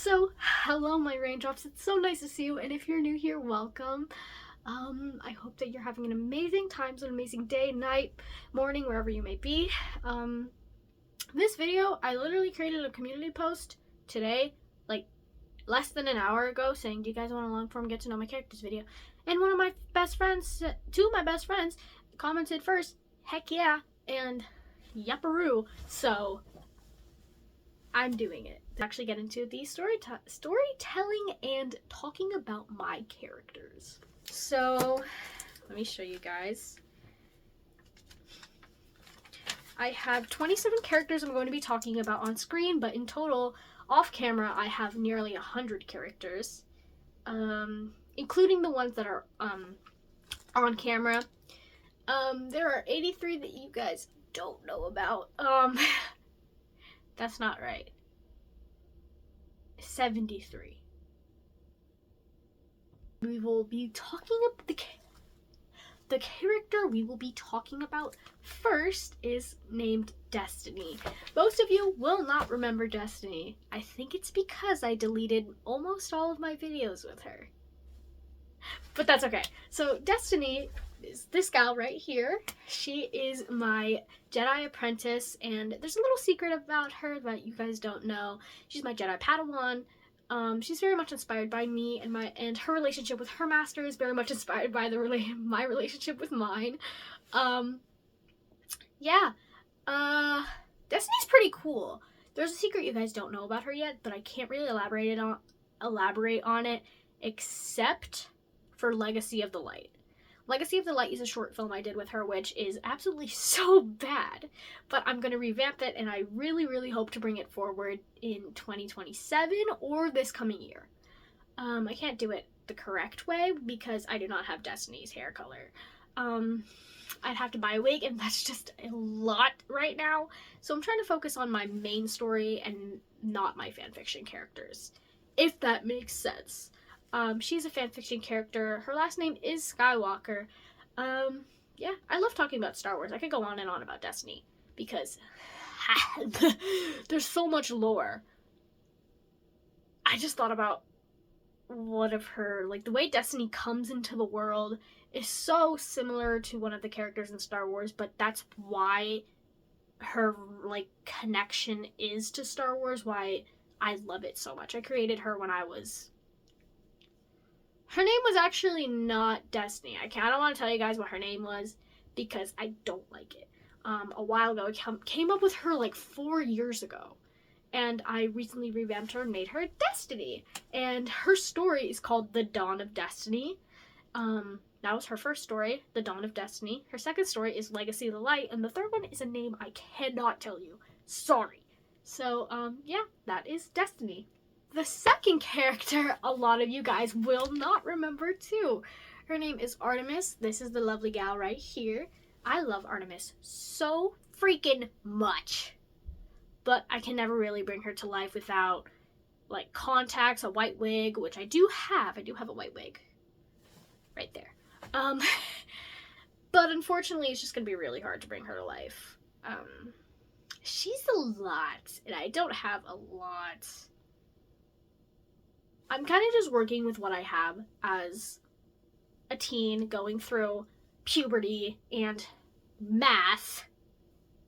So, hello my raindrops, it's so nice to see you, and if you're new here, welcome. I hope that you're having an amazing time, so an amazing day, night, morning, wherever you may be. This video, I literally created a community post today, like less than an hour ago, saying, do you guys want a long form get to know my characters video? And one of my best friends, two of my best friends, commented first, heck yeah, and yupperoo, so I'm doing it. Actually get into the storytelling and talking about my characters. So, let me show you guys. I have 27 characters I'm going to be talking about on screen, but in total, off camera, I have nearly 100 characters, including the ones that are on camera. There are 83 that you guys don't know about. That's not right. 73. We will be talking about the character we will be talking about first is named Destiny. Most of you will not remember Destiny. I think it's because I deleted almost all of my videos with her. But that's okay. So Destiny is this gal right here. She is my Jedi apprentice, and there's a little secret about her that you guys don't know. She's my Jedi Padawan. She's very much inspired by me, and her relationship with her master is very much inspired by my relationship with mine. Yeah. Destiny's pretty cool. There's a secret you guys don't know about her yet, but I can't really elaborate on it except for Legacy of the Light. Legacy of the Light is a short film I did with her, which is absolutely so bad, but I'm going to revamp it, and I really, really hope to bring it forward in 2027 or this coming year. I can't do it the correct way because I do not have Destiny's hair color. I'd have to buy a wig, and that's just a lot right now, so I'm trying to focus on my main story and not my fanfiction characters, if that makes sense. She's a fanfiction character. Her last name is Skywalker. Yeah, I love talking about Star Wars. I could go on and on about Destiny because there's so much lore. I just thought about one of her, like, the way Destiny comes into the world is so similar to one of the characters in Star Wars, but that's why her, like, connection is to Star Wars, why I love it so much. I created her when I was... Her name was actually not Destiny. I don't want to tell you guys what her name was because I don't like it. A while ago, I came up with her like 4 years ago. And I recently revamped her and made her Destiny. And her story is called The Dawn of Destiny. That was her first story, The Dawn of Destiny. Her second story is Legacy of the Light. And the third one is a name I cannot tell you. Sorry. So, yeah, that is Destiny. The second character a lot of you guys will not remember too. Her name is Artemis. This is the lovely gal right here. I love Artemis so freaking much. But I can never really bring her to life without, like, contacts, a white wig, which I do have. I do have a white wig. Right there. But unfortunately, it's just going to be really hard to bring her to life. She's a lot, and I don't have a lot. I'm kind of just working with what I have as a teen going through puberty and math,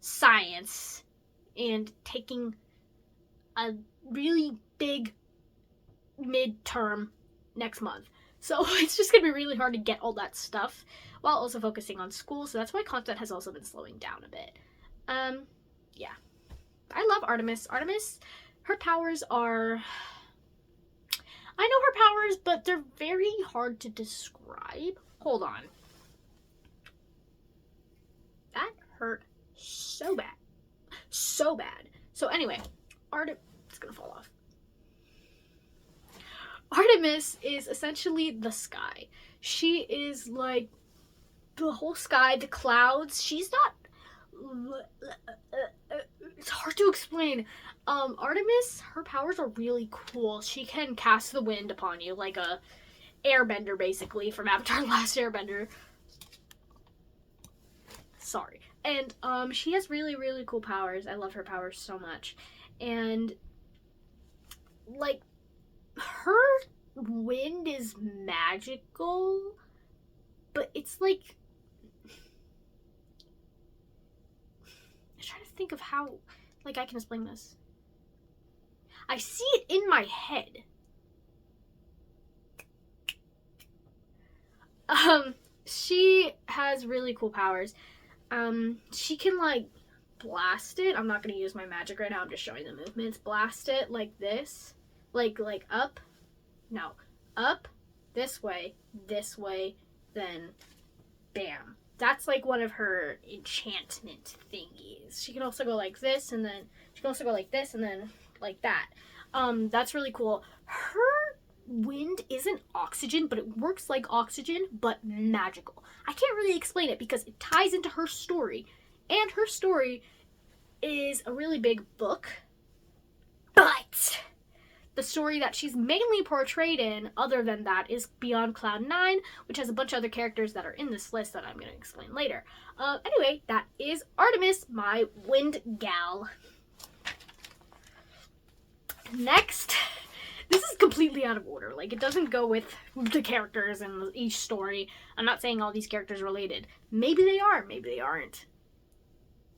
science, and taking a really big midterm next month. So it's just going to be really hard to get all that stuff while also focusing on school. So that's why content has also been slowing down a bit. Yeah. I love Artemis. Artemis, her powers are... I know her powers, but they're very hard to describe. Hold on. That hurt so bad. So bad. So anyway, it's gonna fall off. Artemis is essentially the sky. She is like the whole sky, the clouds. She's not... It's hard to explain. Artemis, her powers are really cool. She can cast the wind upon you, like a airbender, basically, from Avatar: The Last Airbender. Sorry. And, she has really, really cool powers. I love her powers so much. And, like, wind is magical, but it's like, I'm trying to think of how, like, I can explain this. I see it in my head. She has really cool powers. She can, like, blast it. I'm not gonna use my magic right now. I'm just showing the movements. Blast it like this. Like up. No. Up. This way. Then bam. That's, like, one of her enchantment thingies. She can also go like this, and then she can also go like this, and then like that. That's really cool. Her wind isn't oxygen, but it works like oxygen, but magical. I can't really explain it because it ties into her story, and her story is a really big book, but the story that she's mainly portrayed in, other than that, is Beyond Cloud 9, which has a bunch of other characters that are in this list that I'm going to explain later. Anyway, that is Artemis, my wind gal. Next, this is completely out of order. Like, it doesn't go with the characters in each story. I'm not saying all these characters are related. Maybe they are, maybe they aren't.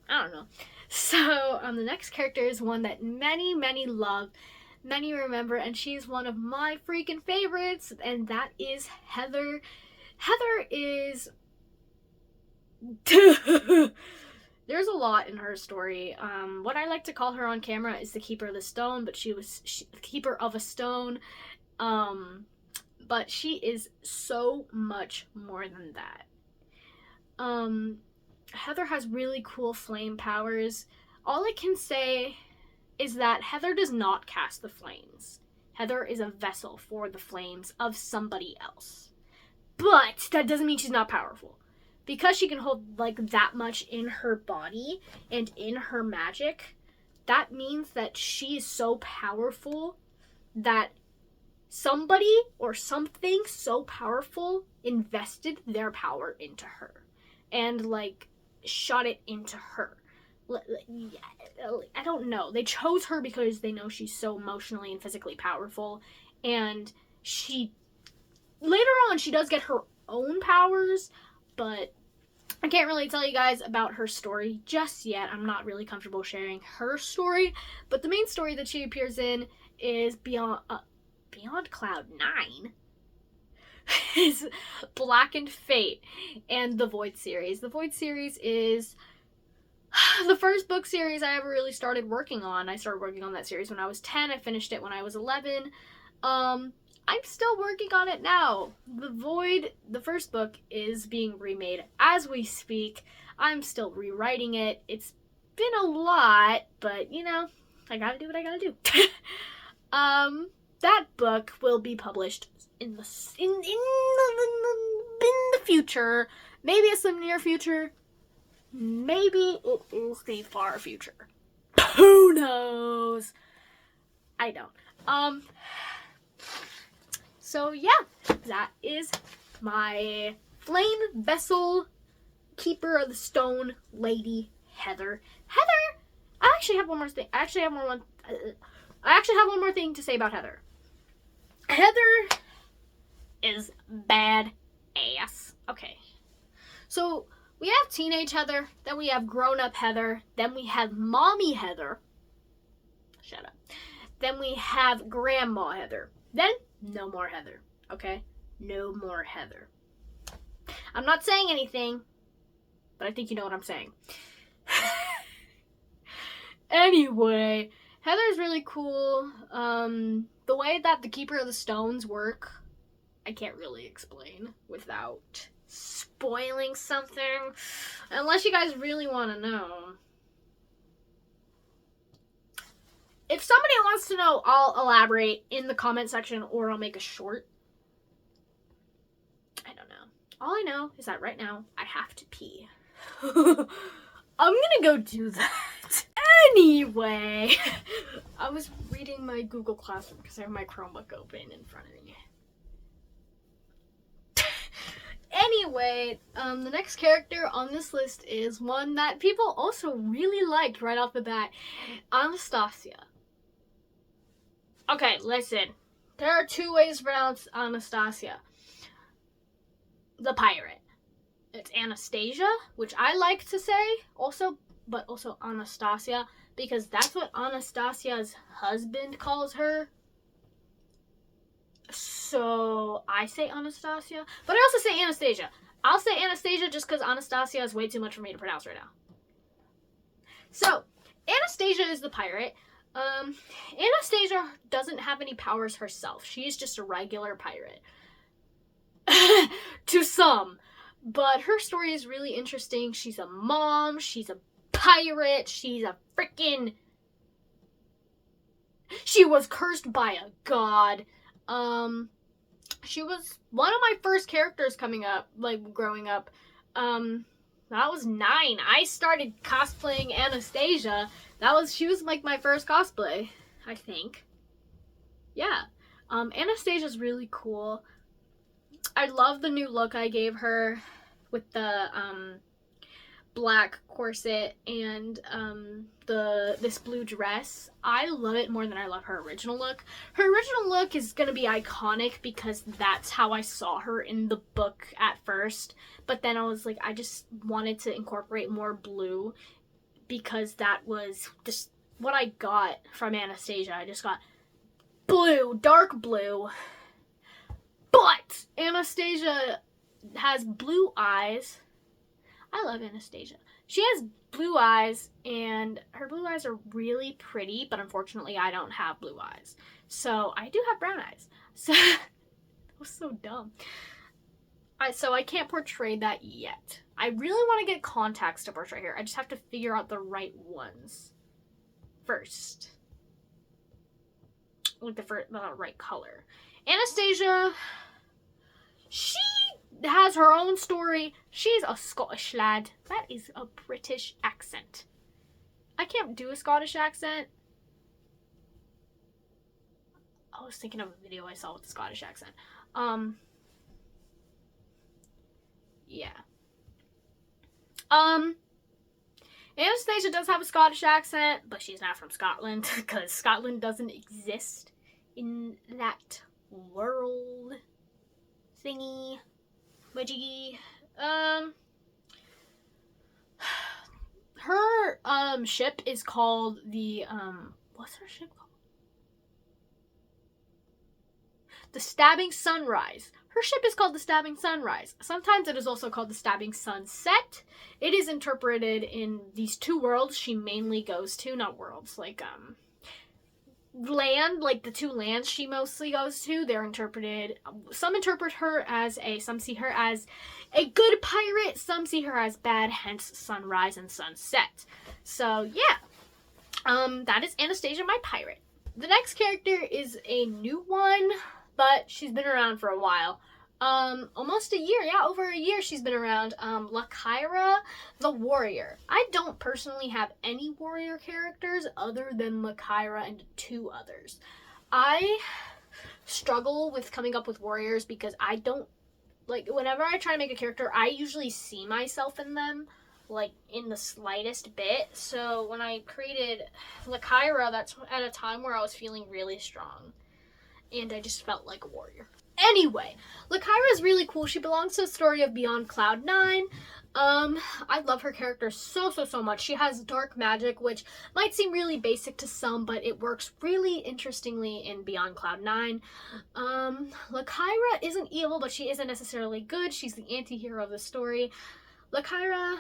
I don't know. So, the next character is one that many love, many remember, and she's one of my freaking favorites, and that is Heather. Heather is... There's a lot in her story. What I like to call her on camera is the Keeper of the Stone, but she was the Keeper of a Stone. But she is so much more than that. Heather has really cool flame powers. All I can say is that Heather does not cast the flames. Heather is a vessel for the flames of somebody else. But that doesn't mean she's not powerful. Because she can hold, like, that much in her body and in her magic, that means that she is so powerful that somebody or something so powerful invested their power into her and, like, shot it into her. I don't know. They chose her because they know she's so emotionally and physically powerful, and she, later on, she does get her own powers, but I can't really tell you guys about her story just yet. I'm not really comfortable sharing her story, but the main story that she appears in is Beyond Cloud 9 is Blackened Fate and the Void series. The Void series is the first book series I ever really started working on. I started working on that series when I was 10. I finished it when I was 11. I'm still working on it now. The Void, the first book, is being remade as we speak. I'm still rewriting it. It's been a lot, but, you know, I gotta do what I gotta do. That book will be published in the future. Maybe it's the near future. Maybe it is the far future. Who knows? I don't. So yeah, that is my flame vessel Keeper of the Stone lady, Heather. Heather, I actually have one more thing. I actually have one more thing to say about Heather. Heather is bad ass. Okay. So we have teenage Heather, then we have grown-up Heather, then we have mommy Heather. Shut up. Then we have grandma Heather. Then no more Heather, okay? No more Heather. I'm not saying anything, but I think you know what I'm saying. Anyway, Heather's really cool. The way that the Keeper of the Stones work, I can't really explain without spoiling something. Unless you guys really want to know. If somebody wants to know, I'll elaborate in the comment section, or I'll make a short. I don't know. All I know is that right now, I have to pee. I'm gonna go do that. Anyway, I was reading my Google Classroom because I have my Chromebook open in front of me. Anyway, the next character on this list is one that people also really liked right off the bat. Anastasia. Okay, listen. There are two ways to pronounce Anastasia. The pirate. It's Anastasia, which I like to say also, but also Anastasia, because that's what Anastasia's husband calls her. So I say Anastasia, but I also say Anastasia. I'll say Anastasia just because Anastasia is way too much for me to pronounce right now. So, Anastasia is the pirate. Anastasia doesn't have any powers herself. She's just a regular pirate. To some. But her story is really interesting. She's a mom. She's a pirate. She's a freaking... She was cursed by a god. She was one of my first characters coming up, like, growing up. That was 9. I started cosplaying Anastasia. She was, like, my first cosplay, I think. Yeah. Anastasia's really cool. I love the new look I gave her with the, black corset and this blue dress. I love it more than I love her original look. Her original look is gonna be iconic because that's how I saw her in the book at first. But then I was like, I just wanted to incorporate more blue because that was just what I got from Anastasia. I just got blue, dark blue. But Anastasia has blue eyes. I love Anastasia. She has blue eyes, and her blue eyes are really pretty, but unfortunately I don't have blue eyes. So I do have brown eyes. So that was so dumb. So I can't portray that yet. I really want to get contacts to portray her. I just have to figure out the right ones first. Like the right color. Anastasia, she has her own story. She's a Scottish lad. That is a British accent. I can't do a Scottish accent. I was thinking of a video I saw with the Scottish accent. Yeah. Anastasia does have a Scottish accent, but she's not from Scotland, because Scotland doesn't exist in that world thingy. Majiggy. Her ship is called the what's her ship called? The Stabbing Sunrise. Her ship is called the Stabbing Sunrise. Sometimes it is also called the Stabbing Sunset. It is interpreted in these two worlds she mainly goes to, not worlds, like land, like the two lands she mostly goes to. They're interpreted, some interpret her as some see her as a good pirate, some see her as bad, hence sunrise and sunset. So yeah, that is Anastasia, my pirate. The next character is a new one, but she's been around for a while. Almost a year, yeah, over a year she's been around. Lycaira the Warrior. I don't personally have any warrior characters other than Lycaira and 2 others. I struggle with coming up with warriors because I don't, like, whenever I try to make a character, I usually see myself in them, like, in the slightest bit. So when I created Lycaira, that's at a time where I was feeling really strong. And I just felt like a warrior. Anyway, Lycaira is really cool. She belongs to the story of Beyond Cloud 9. I love her character so much. She has dark magic, which might seem really basic to some, but it works really interestingly in Beyond Cloud 9. Lycaira isn't evil, but she isn't necessarily good. She's the anti-hero of the story. Lycaira,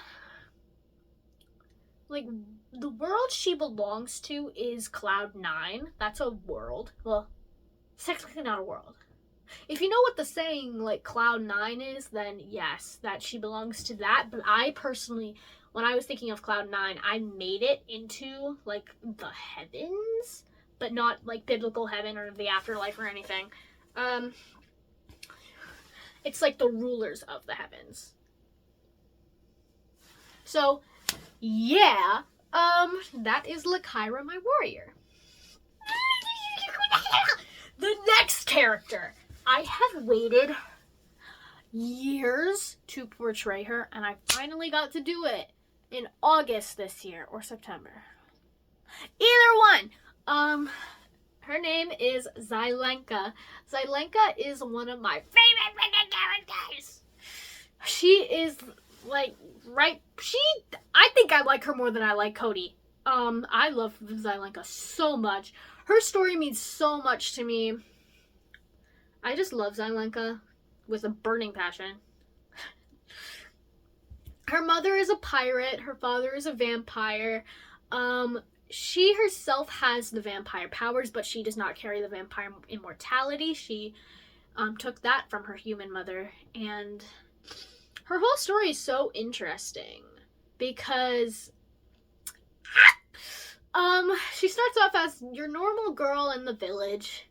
like, the world she belongs to is Cloud 9. That's a world. Well, it's technically not a world. If you know what the saying, like, Cloud 9 is, then yes, that she belongs to that. But I personally, when I was thinking of Cloud 9, I made it into, like, the heavens, but not, like, biblical heaven or the afterlife or anything. It's, like, the rulers of the heavens. So, yeah, that is Lycaira, my warrior. The next character. I have waited years to portray her, and I finally got to do it in August this year, or September. Either one. Her name is Zylenka. Zylenka is one of my favorite freaking characters. She is like I think I like her more than I like Cody. I love Zylenka so much. Her story means so much to me. I just love Zylenka with a burning passion. Her mother is a pirate. Her father is a vampire. She herself has the vampire powers, but she does not carry the vampire immortality. She took that from her human mother. And her whole story is so interesting because she starts off as your normal girl in the village,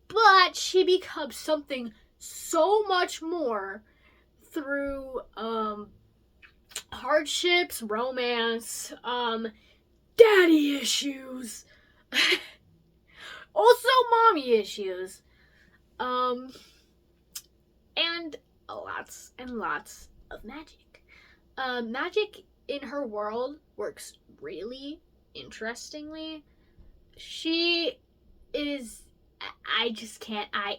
but she becomes something so much more through hardships, romance, daddy issues, also mommy issues, and lots and lots of magic. Magic in her world works really interestingly. She is, I just can't, I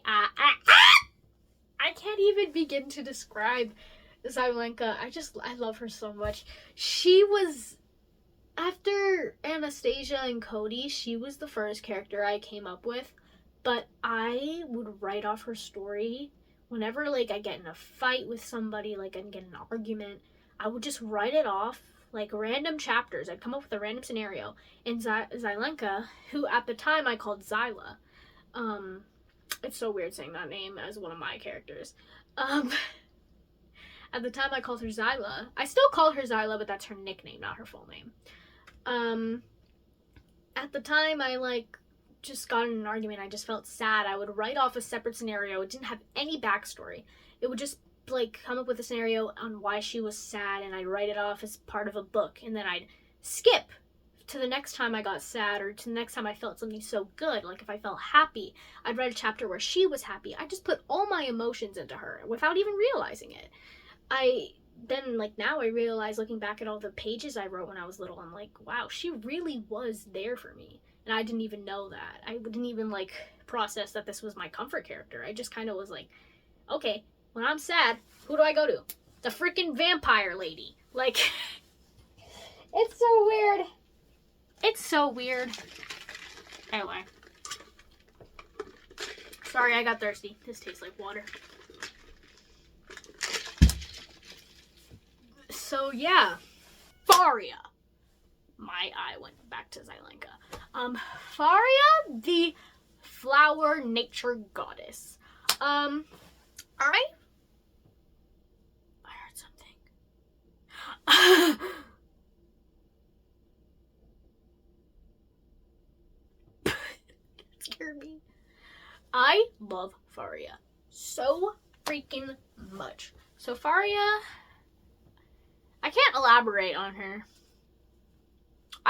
can't even begin to describe Zylenka. I love her so much. She was, after Anastasia and Cody, she was the first character I came up with, but I would write off her story whenever, like, I get in a fight with somebody, like, I get in an argument, I would just write it off, like, random chapters. I'd come up with a random scenario, and Zylenka, who at the time I called Zyla, it's so weird saying that name as one of my characters, at the time I called her Zyla. I still call her Zyla, but that's her nickname, not her full name. At the time I, like, just got in an argument, I just felt sad. I would write off a separate scenario. It didn't have any backstory. It would just, like, come up with a scenario on why she was sad, and I'd write it off as part of a book, and then I'd skip to the next time I got sad, or to the next time I felt something so good. Like, if I felt happy, I'd write a chapter where she was happy. I just put all my emotions into her without even realizing it. Now I realize, looking back at all the pages I wrote when I was little, I'm like, wow, she really was there for me. And I didn't even know that. I didn't even, like, process that this was my comfort character. I just kind of was like, okay, when I'm sad, who do I go to? The freaking vampire lady. Like, it's so weird. It's so weird. Anyway. Sorry, I got thirsty. This tastes like water. So, yeah. Faria. My eye went back to Zylenka. Faria, the flower nature goddess. I heard something. It scared me. I love Faria so freaking much. So Faria, I can't elaborate on her.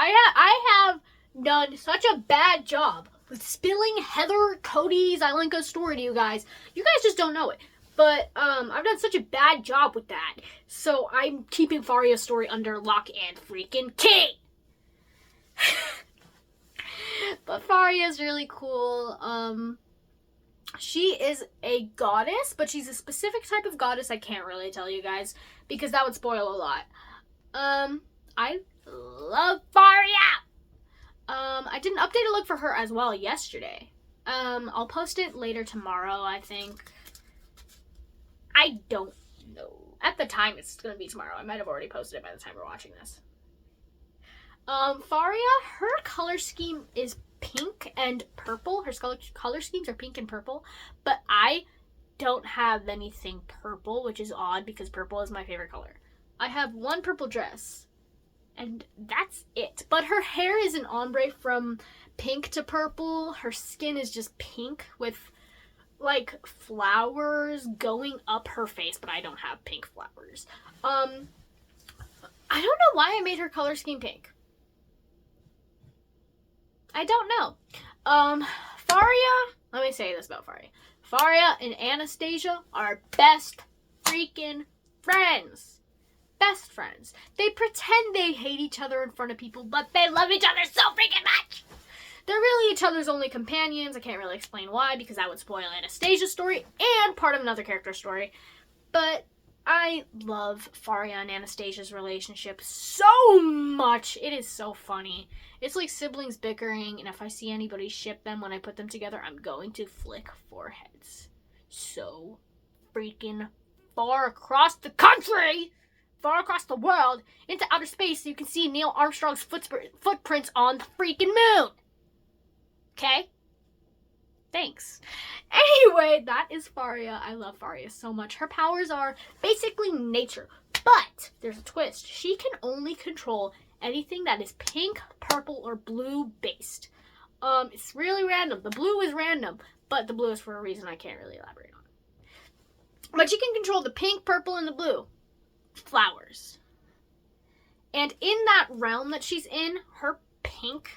I have done such a bad job with spilling Heather, Cody, Zylenka's story to you guys. You guys just don't know it. But I've done such a bad job with that. So I'm keeping Faria's story under lock and freaking key. But Faria's really cool. She is a goddess, but she's a specific type of goddess I can't really tell you guys, because that would spoil a lot. I love Faria! I did an updated look for her as well yesterday. I'll post it later tomorrow, I think. I don't know. At the time, it's gonna be tomorrow. I might have already posted it by the time we're watching this. Faria, her color scheme is pink and purple. Her color schemes are pink and purple, but I don't have anything purple, which is odd because purple is my favorite color. I have one purple dress, and that's it. But her hair is an ombre from pink to purple. Her skin is just pink with, like, flowers going up her face, but I don't have pink flowers. I don't know why I made her color scheme pink. I don't know. Faria, let me say this about Faria. Faria and Anastasia are best freaking friends. Best friends. They pretend they hate each other in front of people, but they love each other so freaking much. they're really each other's only companions. I can't really explain why, because that would spoil Anastasia's story and part of another character's story. But I love Faria and Anastasia's relationship so much. It is so funny. It's like siblings bickering, and if I see anybody ship them when I put them together, I'm going to flick foreheads. So freaking far across the country, far across the world, into outer space, so you can see Neil Armstrong's footprints on the freaking moon. Okay? Thanks. Anyway, that is Faria. I love Faria so much. Her powers are basically nature, but there's a twist. She can only control anything that is pink, purple, or blue based. It's really random. The blue is random, but the blue is for a reason I can't really elaborate on. But she can control the pink, purple, and the blue flowers. And in that realm that she's in, her pink,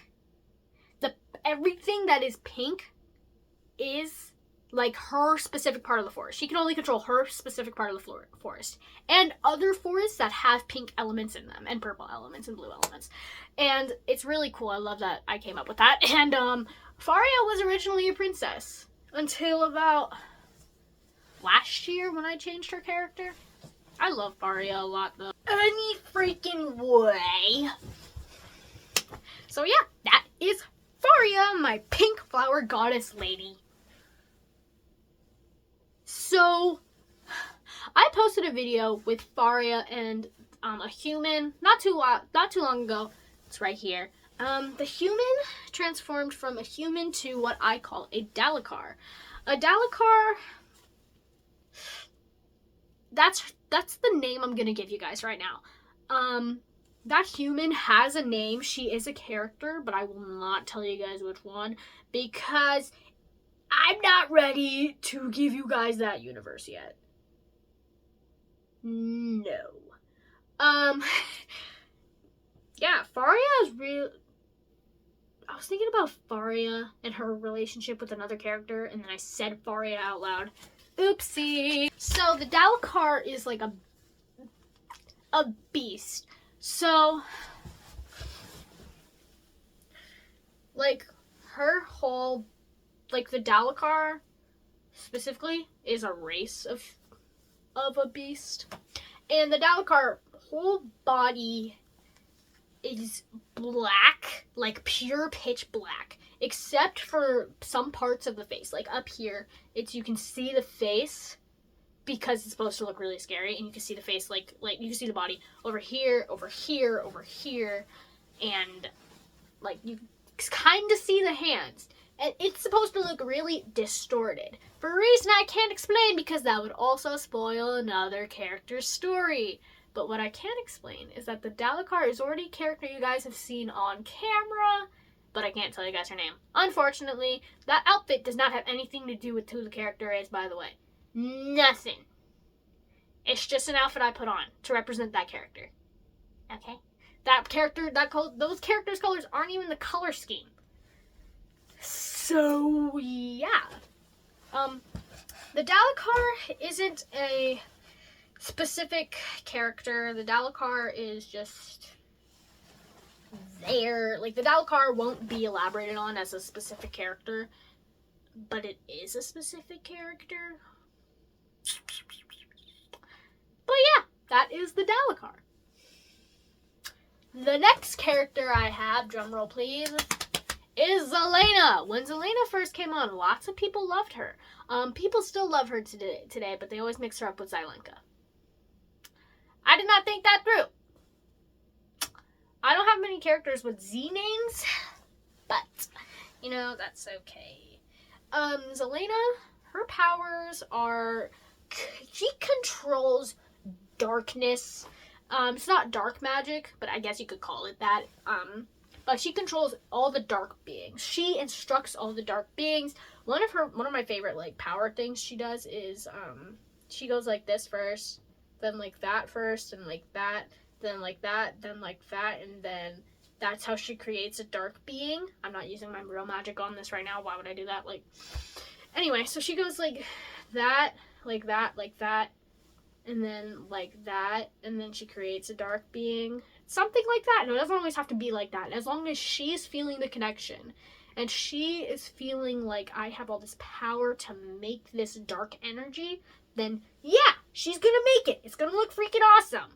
everything that is pink is like her specific part of the forest. She can only control her specific part of the forest. And other forests that have pink elements in them, and purple elements, and blue elements. And it's really cool. I love that I came up with that. And Faria was originally a princess until about last year when I changed her character. I love Faria a lot, though. Any freaking way. So yeah, that is Faria, my pink flower goddess lady. So, I posted a video with Faria and a human not too long ago. It's right here. The human transformed from a human to what I call a Dalacar. A Dalacar, that's the name I'm gonna give you guys right now. That human has a name. She is a character, but I will not tell you guys which one because I'm not ready to give you guys that universe yet. No. Yeah, Faria is real. I was thinking about Faria and her relationship with another character, and then I said Faria out loud. Oopsie. So the Dalacar is like a beast. So, like, her whole, like, the Dalacar, specifically, is a race of a beast. And the Dalacar whole body is black, like, pure pitch black. Except for some parts of the face. Like, up here, you can see the face, because it's supposed to look really scary, and you can see the face, like you can see the body over here, and, like, you kind of see the hands. And it's supposed to look really distorted, for a reason I can't explain, because that would also spoil another character's story. But what I can explain is that the Dalacar is already a character you guys have seen on camera, but I can't tell you guys her name. Unfortunately, that outfit does not have anything to do with who the character is, by the way. Nothing. It's just an outfit I put on to represent that character. Okay? That character, those characters' colors aren't even the color scheme. So, yeah. The Dalacar isn't a specific character. The Dalacar is just there. Like, the Dalacar won't be elaborated on as a specific character, but it is a specific character. But yeah, that is the Dalacar. The next character I have, drumroll please, is Zelena. When Zelena first came on, lots of people loved her. People still love her today, but they always mix her up with Zylenka. I did not think that through. I don't have many characters with Z names, but, you know, that's okay. Zelena, her powers are, she controls darkness. It's not dark magic, but I guess you could call it that. But she controls all the dark beings. She instructs all the dark beings. One of my favorite, like, power things she does is, she goes like this first, then like that first, and like that, then like that, then like that, and then that's how she creates a dark being. I'm not using my real magic on this right now. Why would I do that? Like, anyway, so she goes like that, like that, like that, and then like that, and then she creates a dark being. Something like that. No, it doesn't always have to be like that. As long as she's feeling the connection. And she is feeling like I have all this power to make this dark energy, then yeah, she's gonna make it. It's gonna look freaking awesome.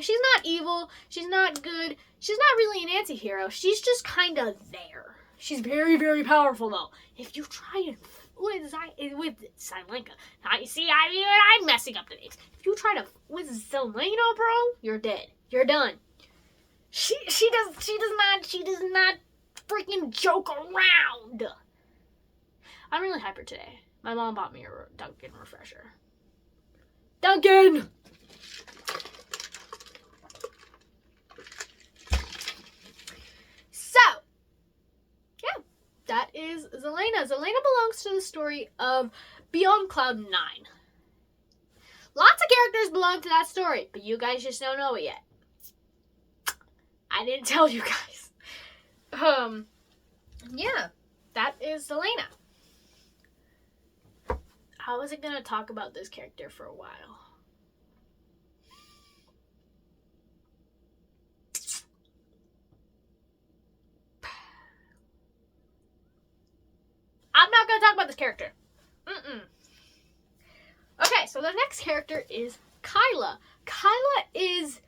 She's not evil. She's not good. She's not really an anti-hero. She's just kind of there. She's very, very powerful, though. If you try and with Silenka, I'm messing up the names. If you try to with Zelena, bro, you're dead. You're done. She does not freaking joke around. I'm really hyper today. My mom bought me a Dunkin' refresher. Dunkin'! So, yeah, that is Zelena. Zelena belongs to the story of Beyond Cloud 9. Lots of characters belong to that story, but you guys just don't know it yet. I didn't tell you guys. Yeah, that is Zelena. I wasn't gonna talk about this character for a while. I'm not gonna talk about this character. Okay, so the next character is Kyla. Kyla is...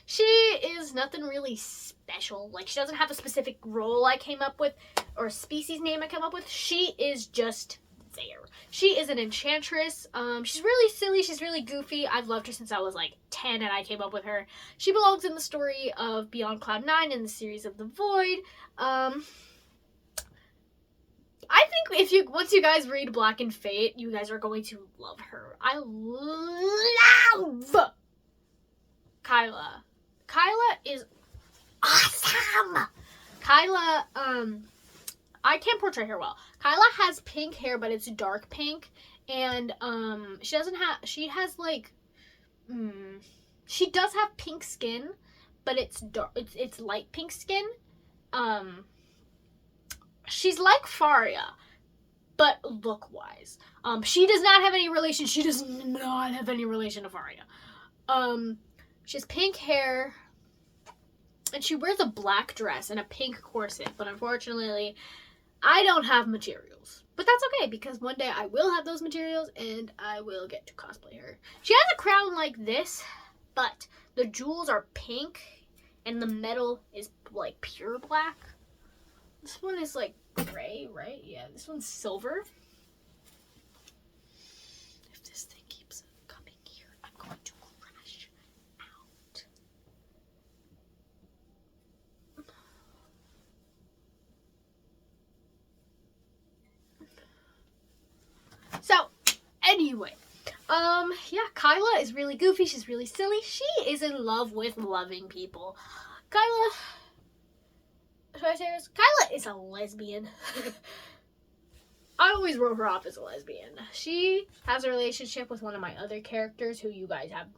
she is nothing really special. Like, she doesn't have a specific role I came up with, or a species name I came up with. She is just there. She is an enchantress. She's really silly. She's really goofy. I've loved her since I was like 10 and I came up with her. She belongs in the story of Beyond Cloud 9 in the series of The Void. I think once you guys read Black and Fate, you guys are going to love her. I love Kyla. Kyla is awesome. Kyla, I can't portray her well. Kyla has pink hair, but it's dark pink, and she does have pink skin, but it's dark. It's light pink skin. She's like Faria, but look-wise. She does not have any relation. She does not have any relation to Faria. She has pink hair, and she wears a black dress and a pink corset, but unfortunately, I don't have materials. But that's okay, because one day I will have those materials, and I will get to cosplay her. She has a crown like this, but the jewels are pink, and the metal is, like, pure black. This one is, like, gray, right? Yeah, this one's silver. If this thing keeps coming here, I'm going to crash out. So, anyway. Yeah, Kyla is really goofy. She's really silly. She is in love with loving people. Kyla... should I say this? Kyla is a lesbian. I always wrote her off as a lesbian. She has a relationship with one of my other characters who you guys have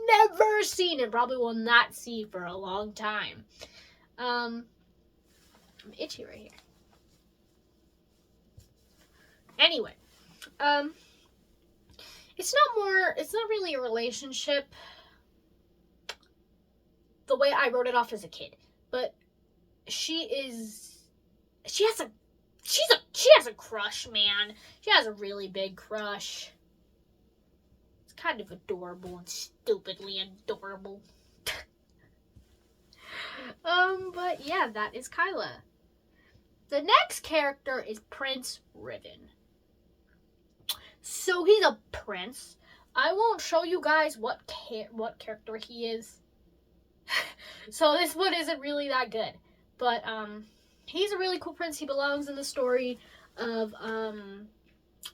never seen and probably will not see for a long time. I'm itchy right here. Anyway, it's not really a relationship the way I wrote it off as a kid, but she has a crush, man. She has a really big crush. It's kind of adorable and stupidly adorable. But yeah, that is Kyla. The next character is Prince Riven. So he's a prince. I won't show you guys what character he is. So this one isn't really that good. But, he's a really cool prince. He belongs in the story of,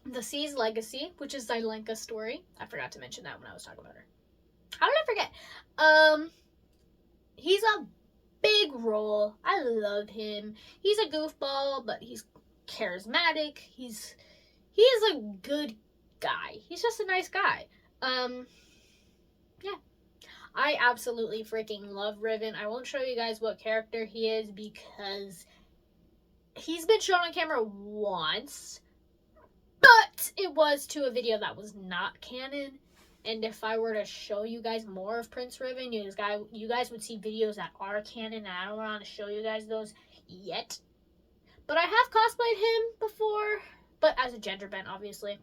The Sea's Legacy, which is Zylenka's story. I forgot to mention that when I was talking about her. How did I forget? He's a big role. I love him. He's a goofball, but he's charismatic. He is a good guy. He's just a nice guy. Yeah. I absolutely freaking love Riven. I won't show you guys what character he is because he's been shown on camera once, but it was to a video that was not canon. And if I were to show you guys more of Prince Riven, you guys would see videos that are canon, and I don't want to show you guys those yet. But I have cosplayed him before, but as a gender bent, obviously.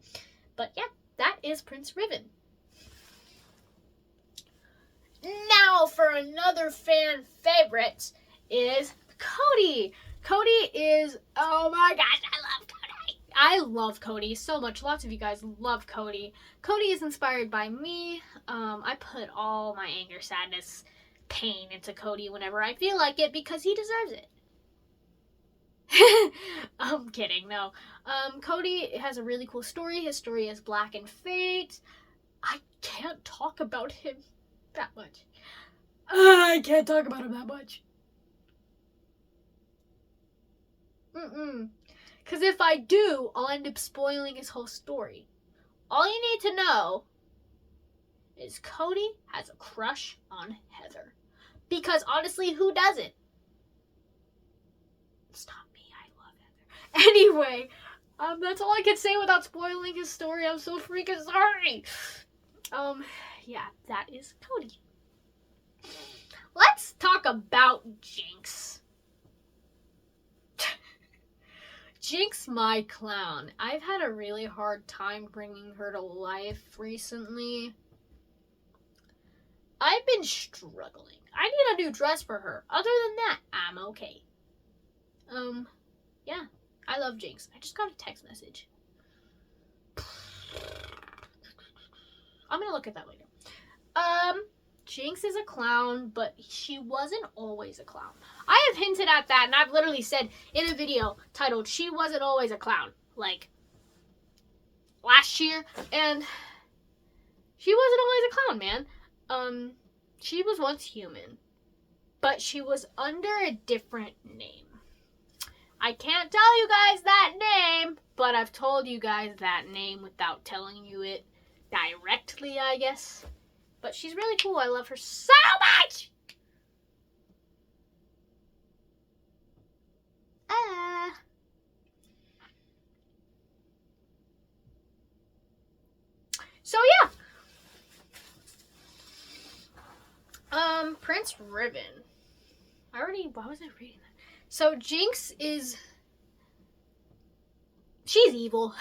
But yeah, that is Prince Riven. Now for another fan favorite is Cody. Cody is, oh my gosh, I love Cody. I love Cody so much. Lots of you guys love Cody. Cody is inspired by me. I put all my anger, sadness, pain into Cody whenever I feel like it because he deserves it. I'm kidding, no. Cody has a really cool story. His story is Black and Fate. I can't talk about him that much. I can't talk about him that much. Because if I do, I'll end up spoiling his whole story. All you need to know is Cody has a crush on Heather. Because honestly, who doesn't? Stop me, I love Heather. Anyway, that's all I can say without spoiling his story. I'm so freaking sorry. Yeah, that is Cody. Let's talk about Jinx. Jinx, my clown. I've had a really hard time bringing her to life recently. I've been struggling. I need a new dress for her. Other than that, I'm okay. Yeah, I love Jinx. I just got a text message. I'm gonna look at that later. Jinx is a clown, but she wasn't always a clown. I have hinted at that, and I've literally said in a video titled, She Wasn't Always a Clown, like, last year, and she wasn't always a clown, man. She was once human, but she was under a different name. I can't tell you guys that name, but I've told you guys that name without telling you it directly, I guess. But she's really cool. I love her so much! So yeah. Prince Riven. Why was I reading that? So Jinx is, she's evil.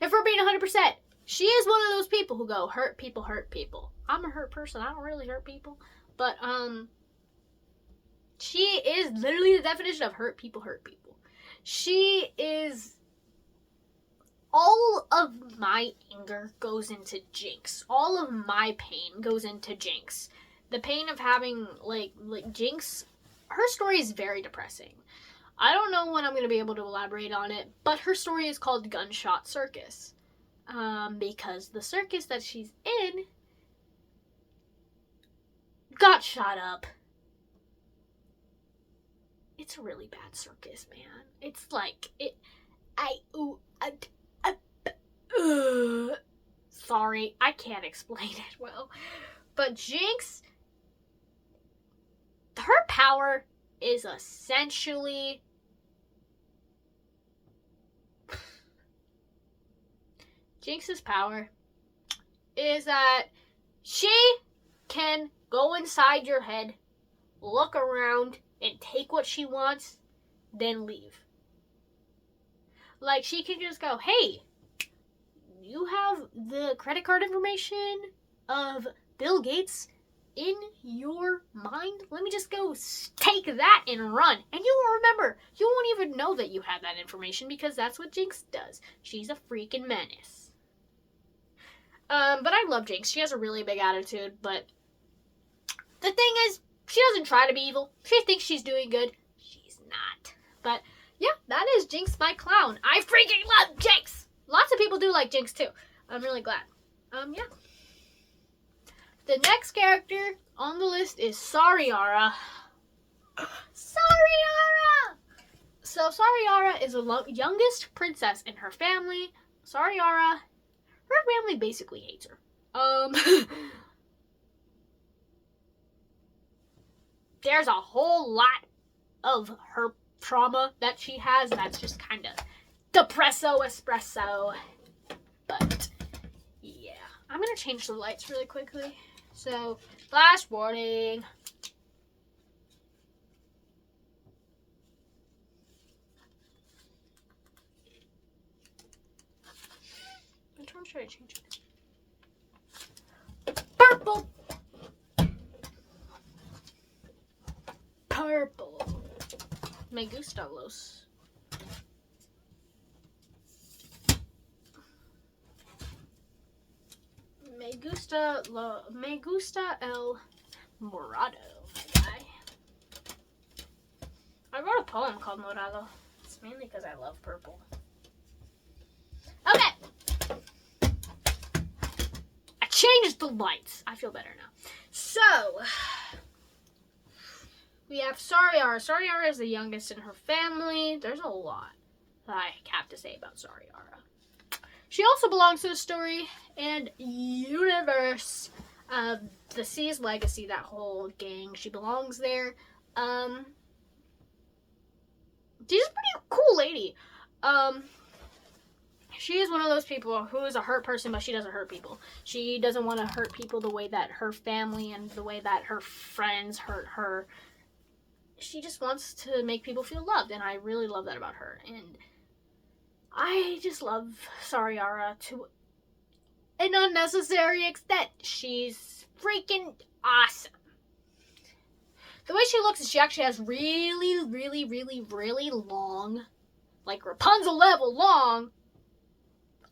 If we're being 100%, she is one of those people who go, hurt people, hurt people. I'm a hurt person. I don't really hurt people. But, she is literally the definition of hurt people, hurt people. She is, all of my anger goes into Jinx. All of my pain goes into Jinx. The pain of having, like Jinx, her story is very depressing. I don't know when I'm going to be able to elaborate on it, but her story is called Gunshot Circus. Because the circus that she's in got shot up. It's a really bad circus, man. It's like, sorry, I can't explain it well. But Jinx, her power is essentially Jinx's power is that she can go inside your head, look around, and take what she wants, then leave. Like, she can just go, hey, you have the credit card information of Bill Gates in your mind? Let me just go take that and run. And you won't remember. You won't even know that you have that information because that's what Jinx does. She's a freaking menace. But I love Jinx. She has a really big attitude, but the thing is, she doesn't try to be evil. She thinks she's doing good. She's not. But yeah, that is Jinx, my clown. I freaking love Jinx. Lots of people do like Jinx too. I'm really glad. Yeah. The next character on the list is Sariara. Sariara! So Sariara is the youngest princess in her family. Sariara, her family basically hates her. There's a whole lot of her trauma that she has that's just kind of depresso espresso. But yeah, I'm gonna change the lights really quickly. So, flash warning. Which one should I change it? Purple. Purple. Me gusta los. Me gusta el morado, my guy. I wrote a poem called Morado. It's mainly because I love purple. Okay. I changed the lights. I feel better now. So, we have Sariara. Sariara is the youngest in her family. There's a lot that I have to say about Sariara. She also belongs to the story and universe of the Sea's Legacy, that whole gang. She belongs there. She's a pretty cool lady. She is one of those people who is a hurt person, but she doesn't hurt people. She doesn't want to hurt people the way that her family and the way that her friends hurt her. She just wants to make people feel loved, and I really love that about her. And I just love Sariara to an unnecessary extent. She's freaking awesome. The way she looks is she actually has really, really, really, really long, like Rapunzel level long,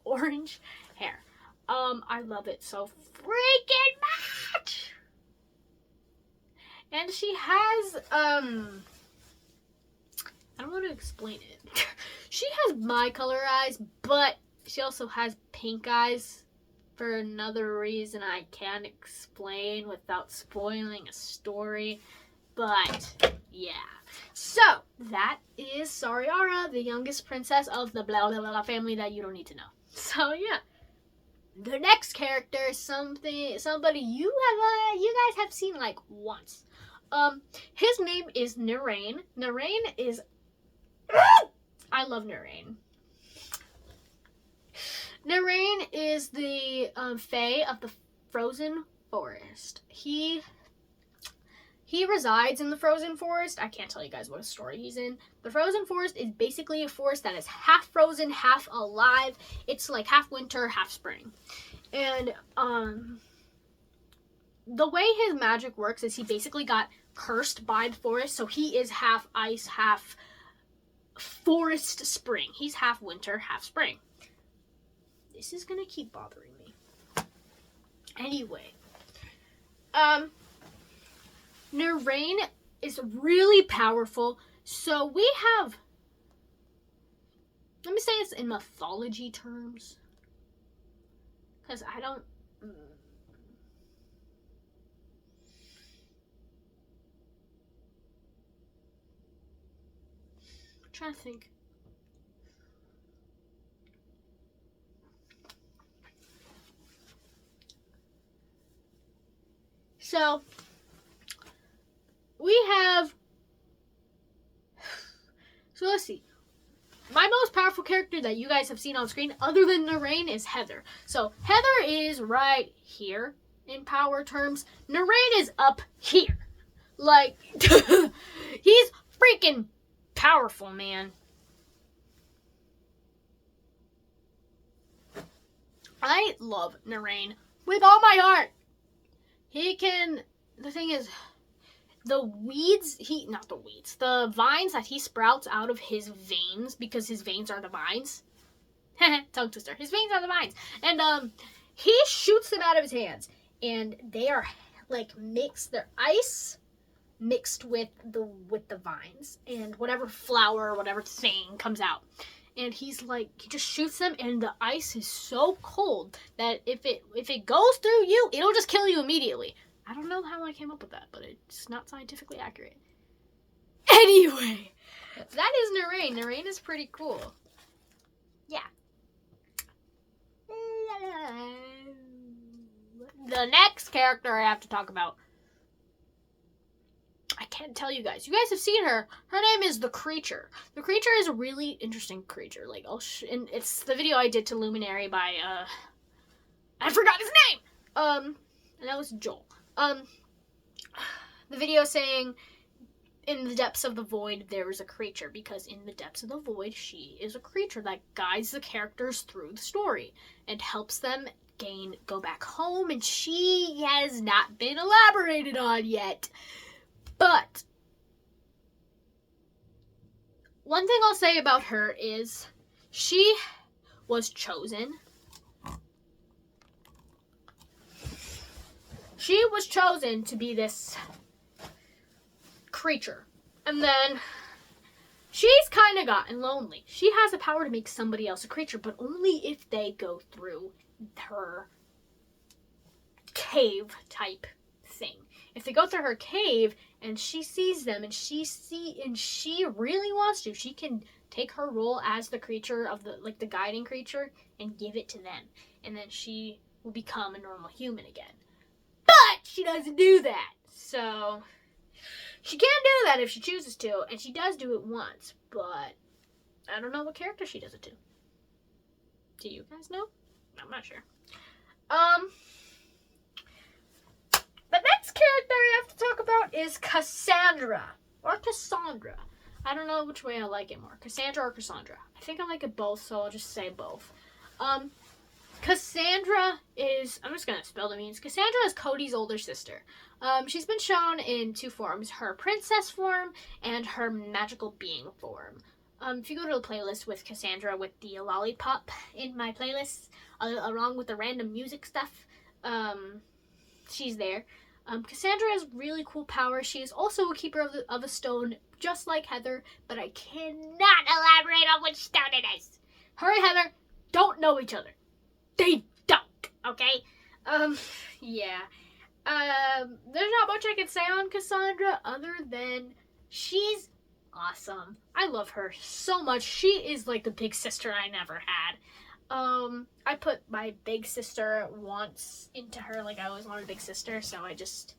orange hair. I love it so freaking much. And she has, I don't know how to explain it. She has my color eyes, but she also has pink eyes for another reason I can't explain without spoiling a story. But, yeah. So, that is Sariara, the youngest princess of the blah blah blah family that you don't need to know. So, yeah. The next character is somebody you guys have seen like once. His name is Narain. Narain is... I love Narain. Narain is the Fae of the Frozen Forest. He resides in the Frozen Forest. I can't tell you guys what story he's in. The Frozen Forest is basically a forest that is half frozen, half alive. It's like half winter, half spring. And the way his magic works is he basically got cursed by the forest, so he is half ice, half forest spring. He's half winter, half spring. This is gonna keep bothering me. Anyway, Narain is really powerful. So we have, let me say it's in mythology terms, because I don't, I'm trying to think. So, we have, so let's see. My most powerful character that you guys have seen on screen, other than Narain, is Heather. So, Heather is right here in power terms. Narain is up here. Like, he's freaking powerful, man. I love Narain with all my heart. He can, the thing is, the vines that he sprouts out of his veins, because his veins are the vines. Tongue twister. His veins are the vines. And, he shoots them out of his hands. And they are, like, mixed. They're ice mixed with the vines. And whatever flower or whatever thing comes out. And he's like, he just shoots them, and the ice is so cold that if it goes through you, it'll just kill you immediately. I don't know how I came up with that, but it's not scientifically accurate. Anyway, that is Narain. Narain is pretty cool. Yeah. The next character I have to talk about, I can't tell you guys. You guys have seen her. Her name is The Creature. The Creature is a really interesting creature. Like, and it's the video I did to Luminary by I forgot his name. And that was Joel. The video saying, in the depths of the void, there is a creature, because in the depths of the void, she is a creature that guides the characters through the story and helps them go back home, and she has not been elaborated on yet. But one thing I'll say about her is she was chosen. She was chosen to be this creature. And then she's kind of gotten lonely. She has the power to make somebody else a creature, but only if they go through her cave type thing. If they go through her cave and she sees them and she really wants to, she can take her role as the creature of the guiding creature and give it to them. And then she will become a normal human again. But she doesn't do that. So she can do that if she chooses to, and she does do it once, but I don't know what character she does it to. Do you guys know? I'm not sure. The next character I have to talk about is Cassandra. Or Cassandra. I don't know which way I like it more. Cassandra or Cassandra. I think I like it both, so I'll just say both. Cassandra is, I'm just going to spell the means. Cassandra is Cody's older sister. She's been shown in two forms, her princess form and her magical being form. If you go to the playlist with Cassandra with the lollipop in my playlist, along with the random music stuff, she's there. Cassandra has really cool power. She is also a keeper of a stone, just like Heather, but I cannot elaborate on which stone it is. Her and Heather don't know each other. They don't, okay? Yeah. There's not much I can say on Cassandra other than she's awesome. I love her so much. She is like the big sister I never had. I put my big sister wants into her, like I always wanted a big sister, so I just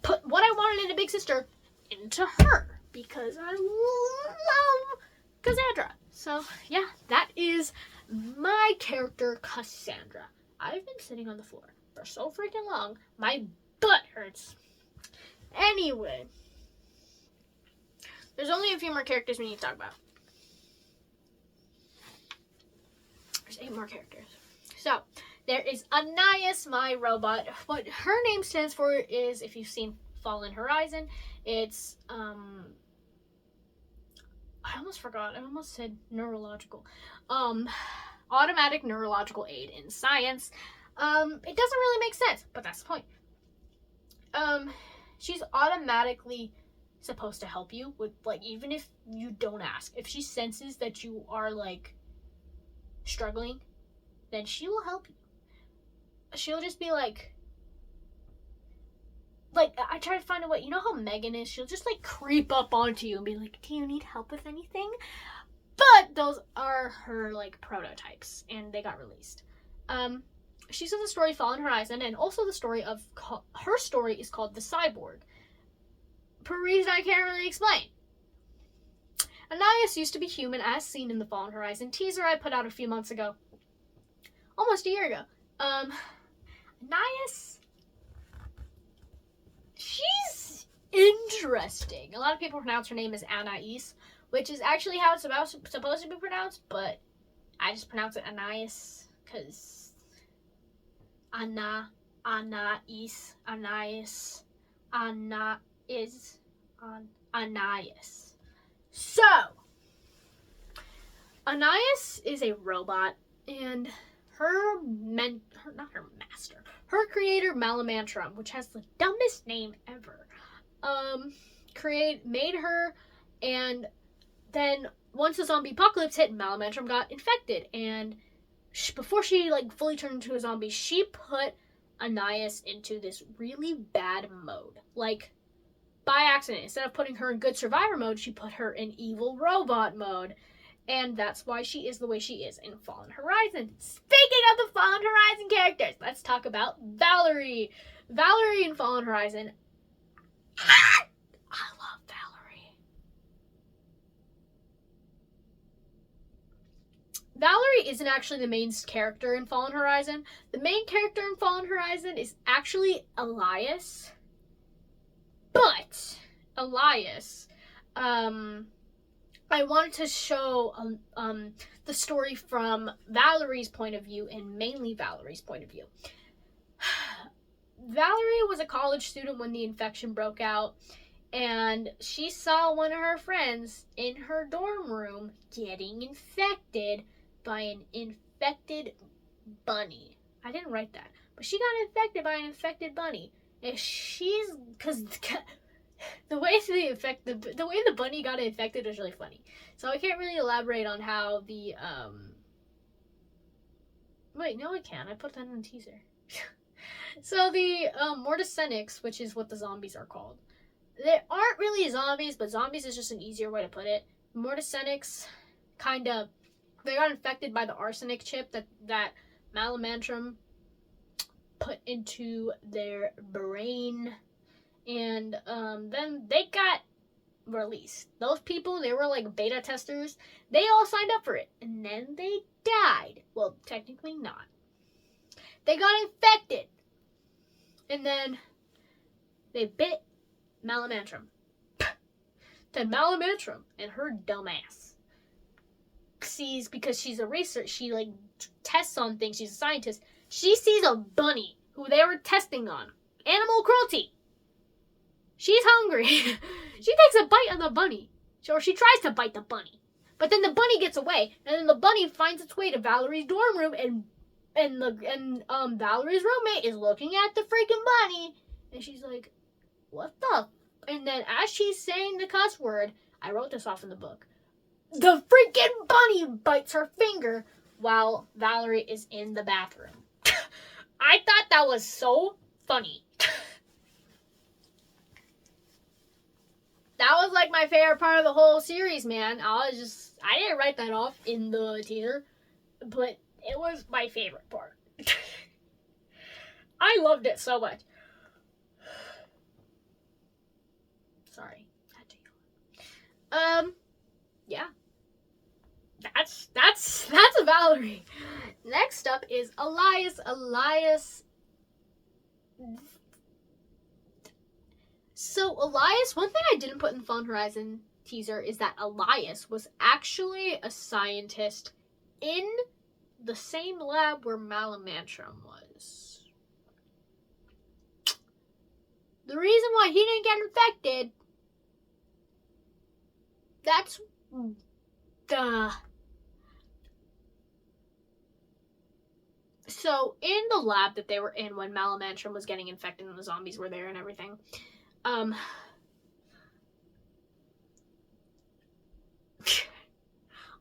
put what I wanted in a big sister into her because I love Cassandra. So yeah, that is my character Cassandra. I've been sitting on the floor for so freaking long, my butt hurts. Anyway, there's only a few more characters we need to talk about. There's 8 more characters. So, there is Anais, my robot. What her name stands for is, if you've seen Fallen Horizon, it's, I almost forgot. I almost said neurological. Automatic neurological aid in science. It doesn't really make sense, but that's the point. She's automatically supposed to help you with, like, even if you don't ask. If she senses that you are, like, struggling, then she will help you. She'll just be like, I try to find a way, you know how Megan is? She'll just, like, creep up onto you and be like, do you need help with anything? But those are her, like, prototypes, and they got released. She's in the story Fallen Horizon, and also the story of, her story is called The Cyborg. For a reason I can't really explain. Anais used to be human as seen in the Fallen Horizon teaser I put out a few months ago. Almost a year ago. Anais, she's interesting. A lot of people pronounce her name as Anais, which is actually how it's supposed to be pronounced, but I just pronounce it Anais because Anais. So, Anais is a robot, and her creator, Malamantrum, which has the dumbest name ever, made her, and then once the zombie apocalypse hit, Malamantrum got infected, and before she, like, fully turned into a zombie, she put Anais into this really bad mode, like, by accident. Instead of putting her in good survivor mode, she put her in evil robot mode. And that's why she is the way she is in Fallen Horizon. Speaking of the Fallen Horizon characters, let's talk about Valerie. Valerie in Fallen Horizon. I love Valerie. Valerie isn't actually the main character in Fallen Horizon. The main character in Fallen Horizon is actually Elias. But Elias, I wanted to show the story from Valerie's point of view, and mainly Valerie's point of view. Valerie was a college student when the infection broke out, and she saw one of her friends in her dorm room getting infected by an infected bunny. I didn't write that, but she got infected by an infected bunny. And she's, because the way the bunny got infected was really funny. So I can't really elaborate on how the wait, no I can. I put that in the teaser. So the Mortisenics, which is what the zombies are called. They aren't really zombies, but zombies is just an easier way to put it. Mortisenics they got infected by the arsenic chip that Malamantrum put into their brain, and then they got released. Those people, they were like beta testers. They all signed up for it, and then they died. Well, technically not. They got infected, and then they bit Malamantrum. Then Malamantrum and her dumbass sees, because she's a researcher, she like tests on things, she's a scientist, she sees a bunny who they were testing on. Animal cruelty. She's hungry. She takes a bite of the bunny. Or she tries to bite the bunny. But then the bunny gets away, and then the bunny finds its way to Valerie's dorm room, and Valerie's roommate is looking at the freaking bunny, and she's like, what the? And then as she's saying the cuss word, I wrote this off in the book, the freaking bunny bites her finger while Valerie is in the bathroom. I thought that was so funny. That was like my favorite part of the whole series, man. I didn't write that off in the teaser, but it was my favorite part. I loved it so much. Sorry. Yeah. That's Valerie. Next up is Elias. So Elias, one thing I didn't put in the Fallen Horizon teaser is that Elias was actually a scientist in the same lab where Malamantrum was. The reason why he didn't get infected, that's So in the lab that they were in when Malamantrum was getting infected and the zombies were there and everything,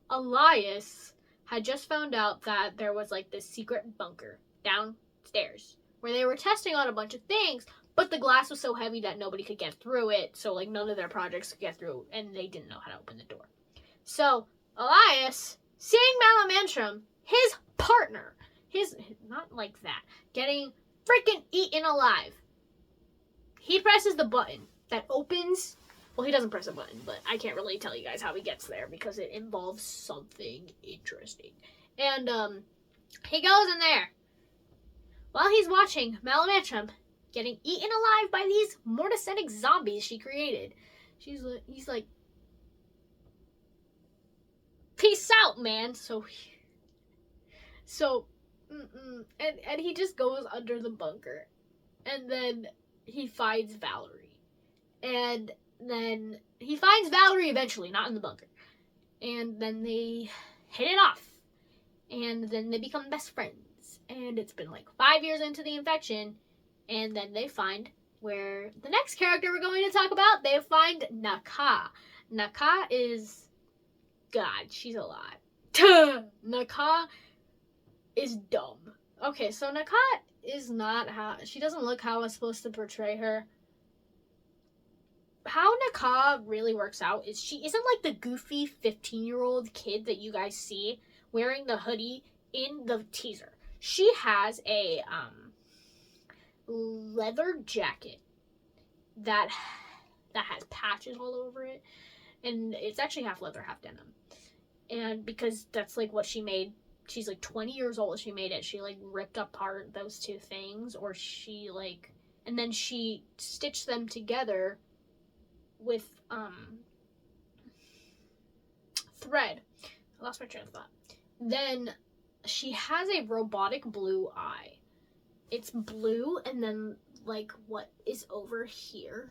Elias had just found out that there was like this secret bunker downstairs where they were testing on a bunch of things, but the glass was so heavy that nobody could get through it, so like none of their projects could get through, and they didn't know how to open the door. So Elias, seeing Malamantrum, his partner, not like that, getting freaking eaten alive, he presses the button that opens. Well, he doesn't press a button, but I can't really tell you guys how he gets there because it involves something interesting. And he goes in there while he's watching Malamantrum getting eaten alive by these Mortisenic zombies she created. He's like, peace out, man. And he just goes under the bunker, and then he finds Valerie, and then he finds Valerie eventually, not in the bunker, and then they hit it off, and then they become best friends, and it's been like 5 years into the infection, and then they find where the next character we're going to talk about, they find Naka. Naka is God, she's a lot. Naka is dumb. Okay, so Naka is not how, she doesn't look how I was supposed to portray her. How Naka really works out is she isn't like the goofy 15-year-old kid that you guys see wearing the hoodie in the teaser. She has a leather jacket that has patches all over it, and it's actually half leather, half denim. And because that's like what she made, she's like 20 years old, she made it. She like ripped apart those two things, or she like, and then she stitched them together with thread. I lost my train of thought. Then she has a robotic blue eye. It's blue, and then like what is over here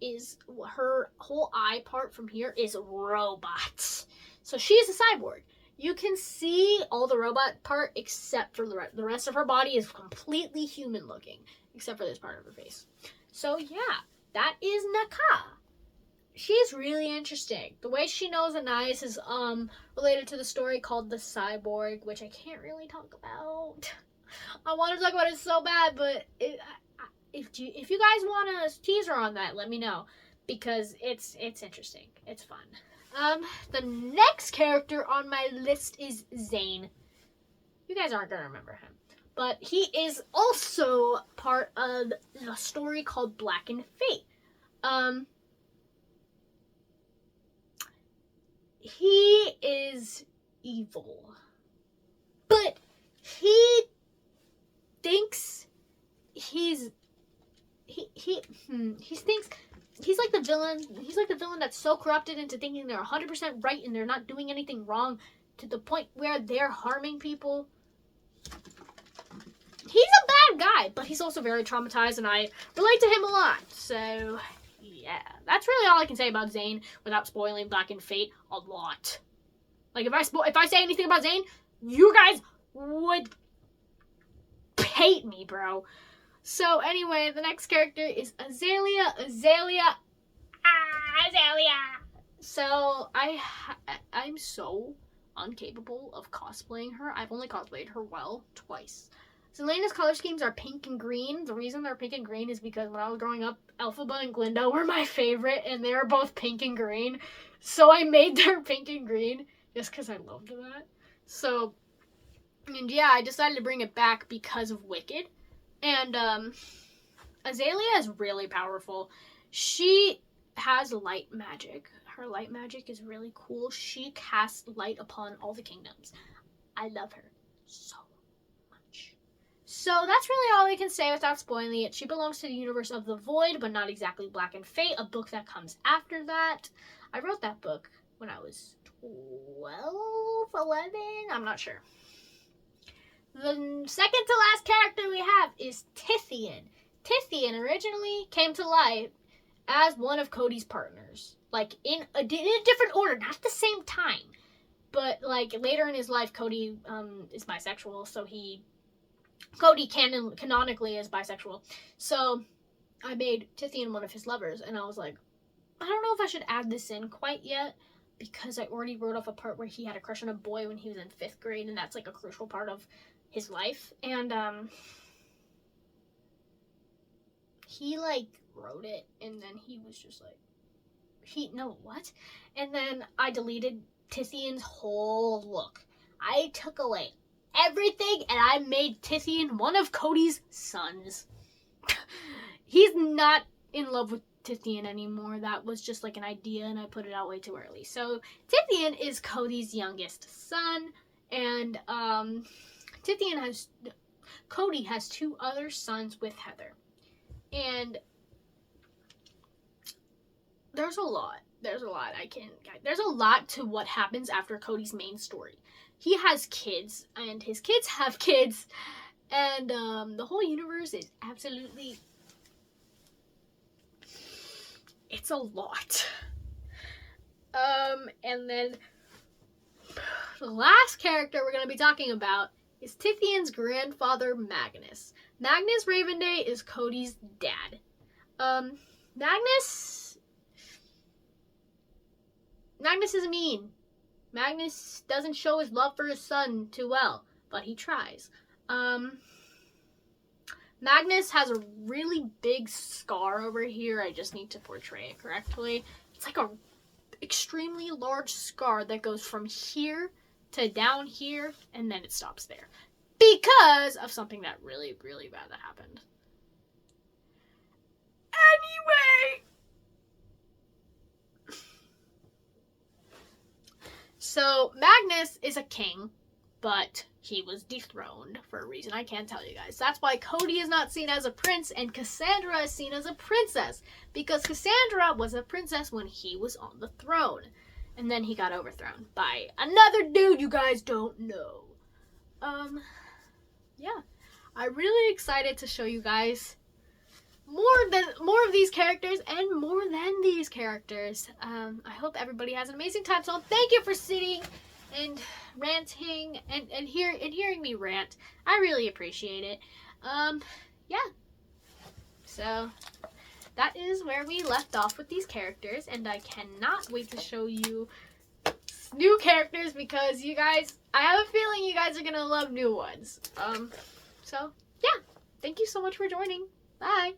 is her whole eye part from here is robots. So she is a cyborg. You can see all the robot part except for the rest of her body is completely human looking, except for this part of her face. So yeah, that is Nakaa. She's really interesting. The way she knows Anais is related to the story called The Cyborg, which I can't really talk about. I want to talk about it so bad, but if you guys want a teaser on that, let me know, because it's interesting. It's fun. The next character on my list is Zane. You guys aren't gonna remember him, but he is also part of a story called Blackened Fate. He is evil, but he thinks he thinks he's like the villain. He's like the villain that's so corrupted into thinking they're 100% right and they're not doing anything wrong, to the point where they're harming people. He's a bad guy, but he's also very traumatized, and I relate to him a lot. So yeah, that's really all I can say about Zane without spoiling Blackened Fate a lot. Like if I say anything about Zane, you guys would hate me, bro. So anyway, the next character is Azalea. Azalea. So I'm so incapable of cosplaying her. I've only cosplayed her twice. Zelena's color schemes are pink and green. The reason they're pink and green is because when I was growing up, Elphaba and Glinda were my favorite, and they were both pink and green. So I made their pink and green just because I loved that. So, and yeah, I decided to bring it back because of Wicked. And Azalea is really powerful. She has light magic. Her light magic is really cool. She casts light upon all the kingdoms. I love her so much. So that's really all I can say without spoiling it. She belongs to the universe of The Void, but not exactly Blackened Fate, a book that comes after that. I wrote that book when I was 12, 11, I'm not sure. The second to last character we have is Tithian. Tithian originally came to life as one of Cody's partners. Like, in a different order, not at the same time. But, like, later in his life, Cody is bisexual, so Cody canonically is bisexual. So, I made Tithian one of his lovers, and I was like, I don't know if I should add this in quite yet, because I already wrote off a part where he had a crush on a boy when he was in 5th grade, and that's, like, a crucial part of his life. And, he, like, wrote it, and then he was just like, what? And then I deleted Tithian's whole look. I took away everything, and I made Tithian one of Cody's sons. He's not in love with Tithian anymore. That was just like an idea, and I put it out way too early. So Tithian is Cody's youngest son, and Cody has 2 other sons with Heather. And there's a lot. There's a lot to what happens after Cody's main story. He has kids, and his kids have kids, and the whole universe is absolutely... It's a lot. And then the last character we're going to be talking about is Tithian's grandfather, Magnus. Magnus Ravenday is Cody's dad. Magnus is mean. Magnus doesn't show his love for his son too well, but he tries. Magnus has a really big scar over here. I just need to portray it correctly. It's like a extremely large scar that goes from here to down here, and then it stops there. Because of something that really, really bad that happened. Anyway, So Magnus is a king, but he was dethroned for a reason I can't tell you guys. That's why Cody is not seen as a prince and Cassandra is seen as a princess. Because Cassandra was a princess when he was on the throne. And then he got overthrown by another dude you guys don't know. Yeah. I'm really excited to show you guys more of these characters and more than these characters. I hope everybody has an amazing time. So thank you for sitting and ranting and hearing me rant. I really appreciate it. Yeah. So that is where we left off with these characters, and I cannot wait to show you new characters because you guys, I have a feeling you guys are gonna love new ones. So yeah, thank you so much for joining. Bye.